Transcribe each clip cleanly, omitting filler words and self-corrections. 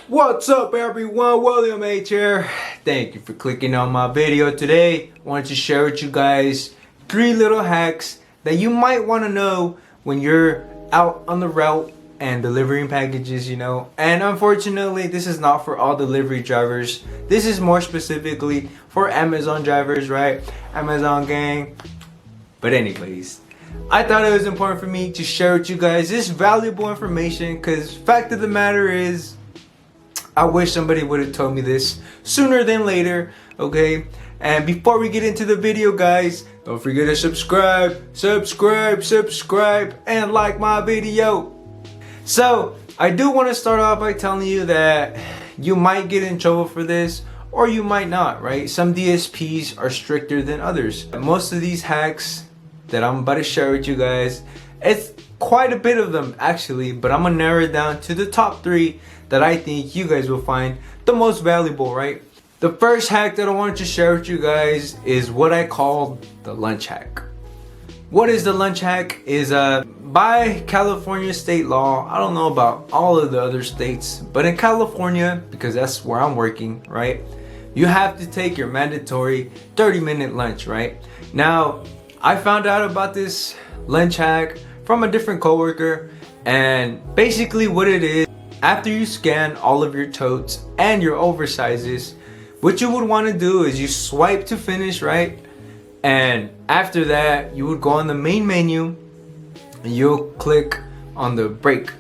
What's up everyone, William H here. Thank you for clicking on my video today. I wanted to share with you guys 3 little hacks that you might want to know when you're out on the route and delivering packages, And unfortunately, this is not for all delivery drivers. This is more specifically for Amazon drivers, right? Amazon gang. But anyways, I thought it was important for me to share with you guys this valuable information because fact of the matter is, I wish somebody would have told me this sooner than later, okay? And before we get into the video, guys, don't forget to subscribe, and like my video. So, I do want to start off by telling you that you might get in trouble for this, or you might not, right? Some DSPs are stricter than others. Most of these hacks that I'm about to share with you guys, it's quite a bit of them actually, but I'm gonna narrow it down to the top 3 that I think you guys will find the most valuable, right? The first hack that I wanted to share with you guys is what I call the lunch hack. What is the lunch hack? Is by California state law, I don't know about all of the other states, but in California, because that's where I'm working, right? You have to take your mandatory 30-minute lunch, right? Now, I found out about this lunch hack from a different coworker, and basically what it is, after you scan all of your totes and your oversizes, what you would want to do is you swipe to finish, right? And after that, you would go on the main menu and you'll click on the break,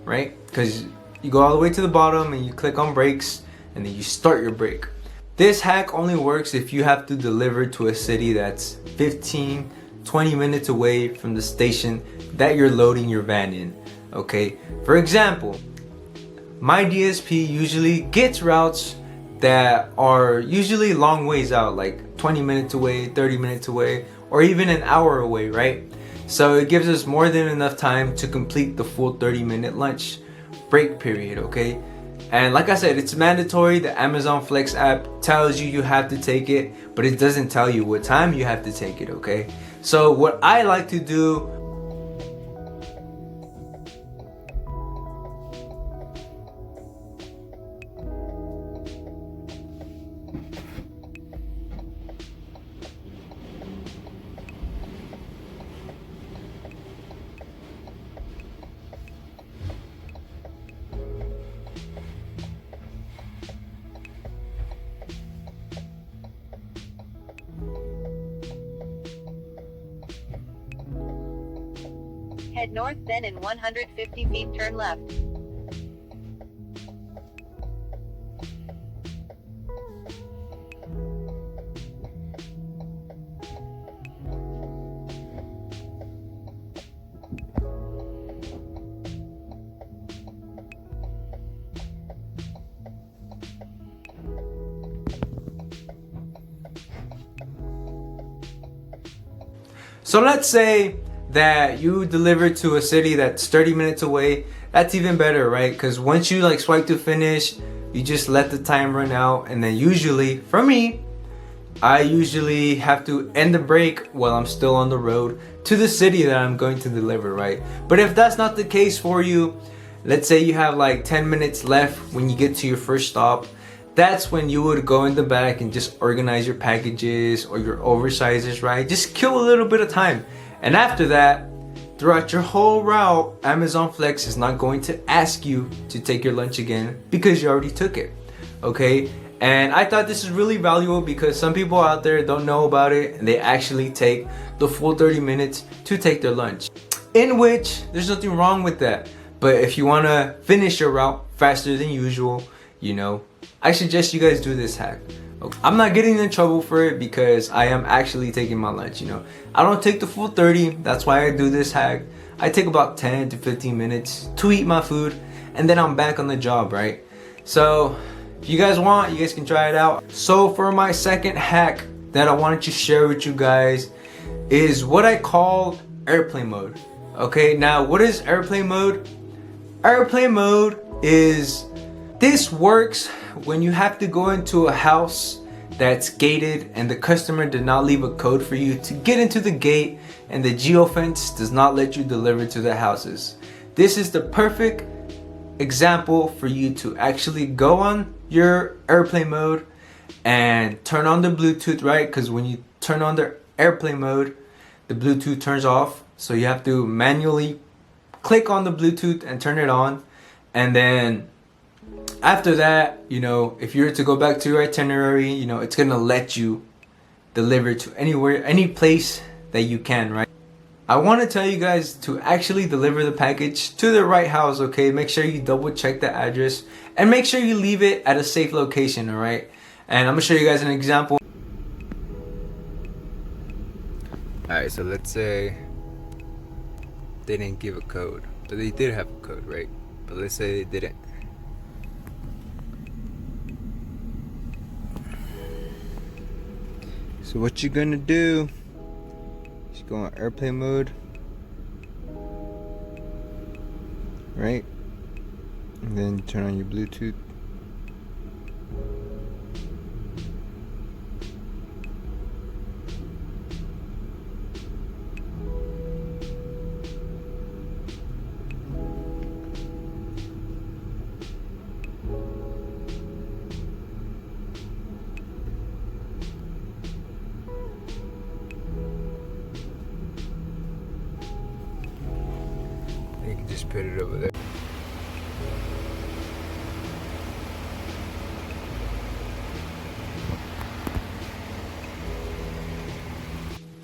right? Because you go all the way to the bottom and you click on breaks and then you start your break. This hack only works if you have to deliver to a city that's 15-20 minutes away from the station that you're loading your van in, okay? For example, my DSP usually gets routes that are usually long ways out, like 20 minutes away, 30 minutes away, or even an hour away, right? So it gives us more than enough time to complete the full 30-minute lunch break period, okay? And like I said, it's mandatory. The Amazon Flex app tells you have to take it, but it doesn't tell you what time you have to take it, okay? So what I like to do, head north, then in 150 feet turn left. so let's say that you deliver to a city that's 30 minutes away. That's even better, right? Because once you like swipe to finish, you just let the time run out, and then usually for me, I usually have to end the break while I'm still on the road to the city that I'm going to deliver, right? But if that's not the case for you, let's say you have like 10 minutes left when you get to your first stop, that's when you would go in the back and just organize your packages or your oversizes, right? Just kill a little bit of time. And after that, throughout your whole route, Amazon Flex is not going to ask you to take your lunch again because you already took it, okay? And I thought this is really valuable because some people out there don't know about it and they actually take the full 30 minutes to take their lunch. In which, there's nothing wrong with that. But if you want to finish your route faster than usual, I suggest you guys do this hack. Okay. I'm not getting in trouble for it because I am actually taking my lunch, I don't take the full 30, that's why I do this hack. I take about 10 to 15 minutes to eat my food and then I'm back on the job, right? So if you guys want, you guys can try it out. So for my second hack that I wanted to share with you guys is what I call airplane mode. Okay, now what is airplane mode? Airplane mode is, this works when you have to go into a house that's gated and the customer did not leave a code for you to get into the gate and the geofence does not let you deliver to the houses. This is the perfect example for you to actually go on your airplane mode and turn on the Bluetooth, right? Because when you turn on the airplane mode, the Bluetooth turns off. So you have to manually click on the Bluetooth and turn it on. And then after that, you know, if you were to go back to your itinerary, you know, it's gonna let you deliver to anywhere, any place that you can, right? I want to tell you guys to actually deliver the package to the right house, okay? Make sure you double check the address and make sure you leave it at a safe location, all right? And I'm gonna show you guys an example. All right, so let's say they didn't give a code, but they did have a code, right? But let's say they didn't. So what you're gonna do is go on airplane mode, right? And then turn on your Bluetooth. You can just put it over there.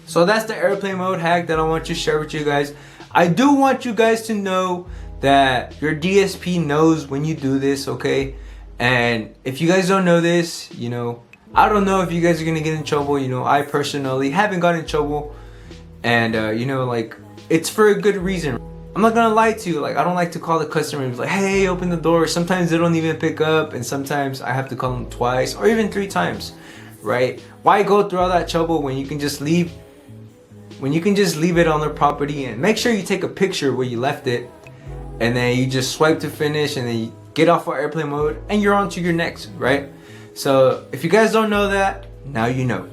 So that's the airplane mode hack that I want to share with you guys. I do want you guys to know that your DSP knows when you do this, okay? And if you guys don't know this, you know, I don't know if you guys are gonna get in trouble. You know, I personally haven't gotten in trouble, and you know, like, it's for a good reason. I'm not gonna lie to you, like, I don't like to call the customer and be like, hey, open the door. Sometimes they don't even pick up, and sometimes I have to call them twice or even 3 times, right? Why go through all that trouble when you can just leave it on their property? And make sure you take a picture where you left it, and then you just swipe to finish, and then you get off of airplane mode and you're on to your next, right? So if you guys don't know that, now you know.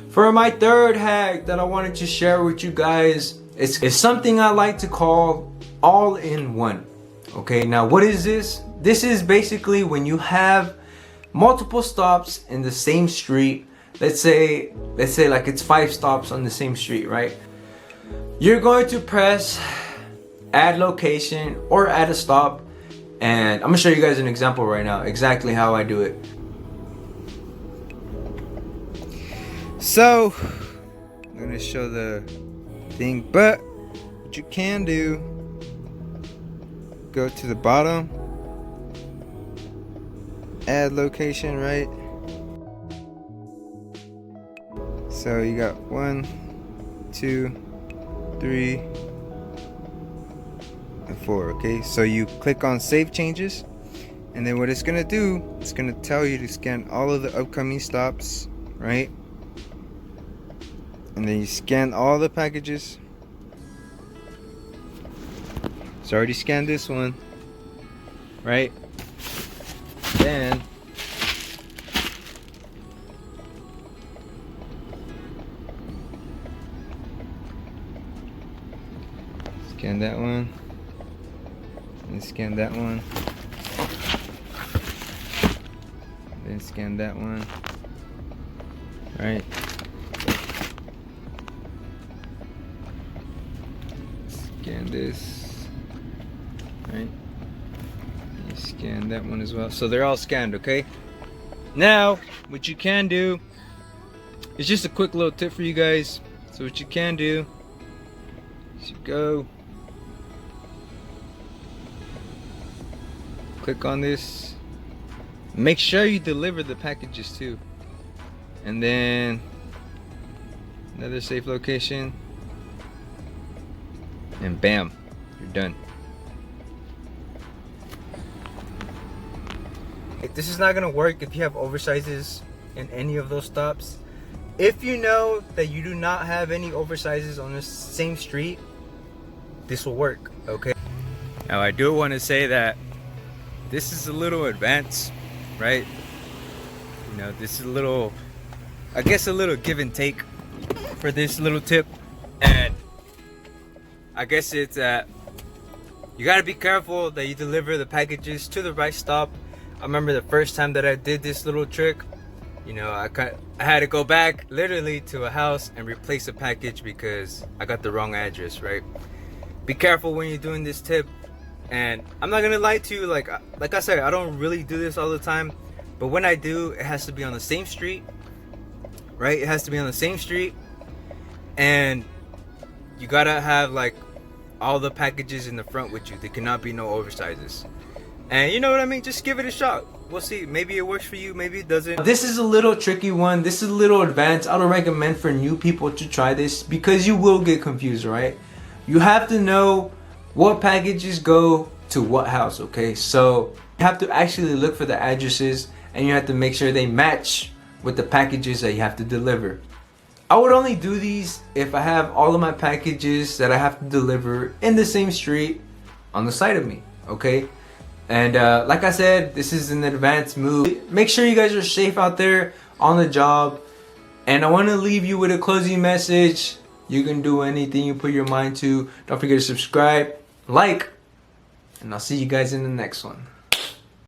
For my third hack that I wanted to share with you guys, it's something I like to call all-in-one. Okay, now what is this? This is basically when you have multiple stops in the same street. Let's say like it's 5 stops on the same street, right? You're going to press add location or add a stop, and I'm gonna show you guys an example right now, exactly how I do it. So I'm gonna show the thing, but what you can do, go to the bottom, add location, right? So you got 1, 2, 3, and 4. Okay, so you click on save changes, and then what it's gonna do, it's gonna tell you to scan all of the upcoming stops, right? And then you scan all the packages. It's already scanned this one, right? Then scan that one, and scan that one, then scan that one, right? Scan this, right? You scan that one as well. So they're all scanned, okay? Now, what you can do, it's just a quick little tip for you guys. So what you can do is you go, click on this, make sure you deliver the packages too, and then another safe location, and bam, you're done. This is not gonna work if you have oversizes in any of those stops. If you know that you do not have any oversizes on the same street, this will work, okay? Now I do want to say that this is a little advanced, right? You know, this is a little, I guess, a little give and take for this little tip, and I guess it's that you gotta be careful that you deliver the packages to the right stop. I remember the first time that I did this little trick, you know, I had to go back literally to a house and replace a package because I got the wrong address, right? Be careful when you're doing this tip. And I'm not gonna lie to you, like I said, I don't really do this all the time, but when I do, it has to be on the same street, right? It has to be on the same street, and you gotta have like all the packages in the front with you. There cannot be no oversizes. And you know what I mean? Just give it a shot. We'll see. Maybe it works for you, maybe it doesn't. This is a little tricky one. This is a little advanced. I don't recommend for new people to try this because you will get confused, right? You have to know what packages go to what house, okay? So you have to actually look for the addresses and you have to make sure they match with the packages that you have to deliver. I would only do these if I have all of my packages that I have to deliver in the same street on the side of me, okay? And like I said, this is an advanced move. Make sure you guys are safe out there on the job. And I want to leave you with a closing message. You can do anything you put your mind to. Don't forget to subscribe, like, and I'll see you guys in the next one.